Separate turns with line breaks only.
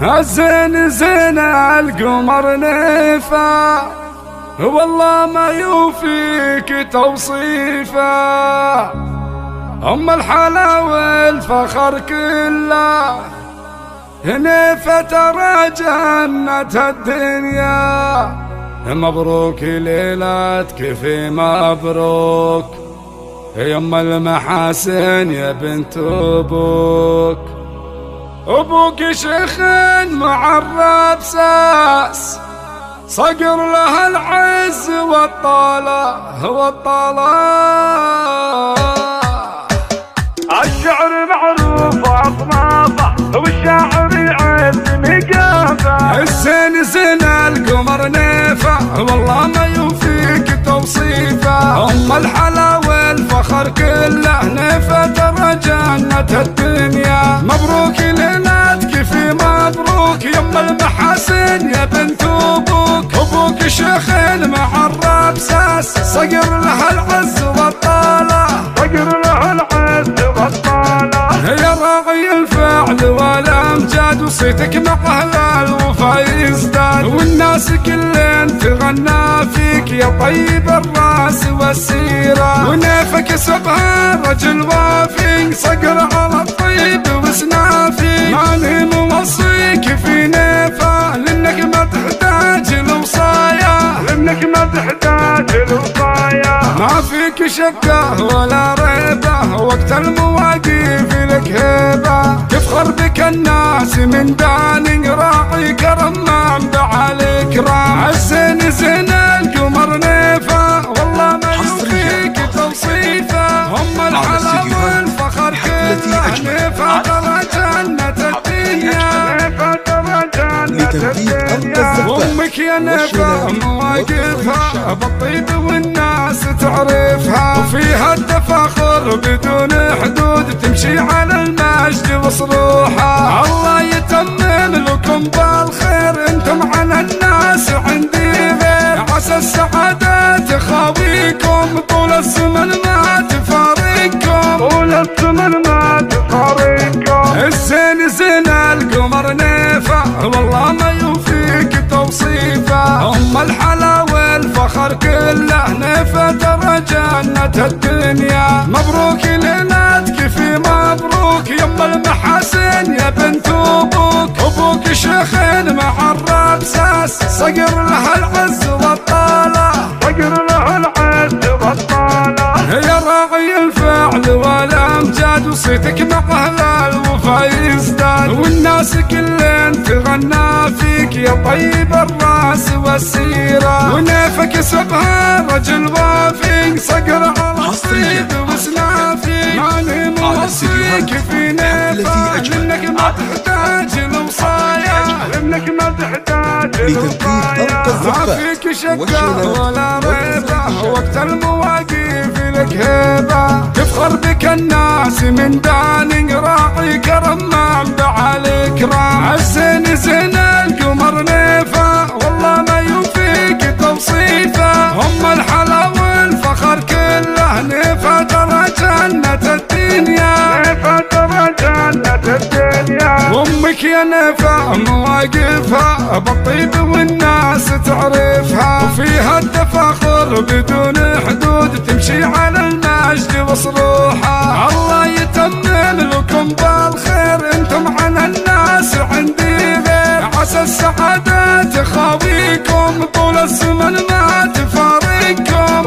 الزين زين القمر نفا، والله ما يوفيك توصيفه. أم الحلا والفخر كله نفا ترى جنة الدنيا. مبروك ليلتك في مبروك يا أم المحاسن يا بنت أبوك. أبوك شيخ معرب ساس، صقر له العز والطلا.
الشعر معروف أصنافه والشاعر يعز مقافه.
الزين زين القمر نيفه، والله ما يوفيك توصيفه. أم الحلا والفخر كله نيفه ترى جنة الدنيا. مبروك ليلتك في مبروك يا أم المحاسن يا بنت أبوك. أبوك شيخ معرب ساس، صقر له العز والطالة. يا راعي الفعل والامجاد، وصيتك مع اهل الوفا يزداد. والناس كلين تغنى فيك يا طيب الراس والسيره. ونيفك سبها رجل وافي، صقر على الطيب وسنافي. ماني موصيك في نيفه لانك ما تحتاج الوصايا. ما فيك شكه ولا ريبه، وقت المواقف لك هيبه. تفخر بك الناس من داني، راعي كرم منبع الإكرام. الزين زين القمر نيفه، والله ما يوفيك توصيفه. هم الحلا والفخر كله نيفه ترى جنة الدنيا. وامك يا نيفه مواقفها بالطيب والناس تعرفها. وفيها التفاخر بدون حدود، تمشي على المجد وصروحها. الله يتمم لكم بالخير، انتم على الناس عندي غير. عسى السعادة تخاويكم طول الزمن ما تفارقكم. الزين زين القمر نيفه، والله ما يوفيك توصيفه. أم الحلا والفخر كله نيفه ترى جنة الدنيا. مبروك ليلتك في مبروك يا أم المحاسن يا بنت أبوك. أبوك شيخ معرب ساس، صقر له العز والطالة. يا راعي الفعل والامجاد، وصيتك مع اهل الوفا يزداد. والناس كلين تغنى فيك يا طيب الراس والسيره. ونيفك سبها رجل وافي، صقر على الطيب وسنافي. ماني موصيك في نيفه لانك ما تحتاج الوصايا. ما فيك شكه ولا ريبه، وقت المواقف لك هيبه. تفخر بك الناس من داني، راعي كرم منبع الإكرام. الزين زين القمر نيفه، والله ما يوفيك توصيفه. هم الحلا والفخر كله نيفه ترى جنة الدنيا. وامك يا نيفه مواقفها بالطيب والناس تعرفها. وفيها التفاخر بدون حدود، تمشي على المجد وصروحها. الله يتمم لكم بالخير، انتم على الناس عندي غير. عسى السعادة تخاويكم طول الزمن ما تفارقكم.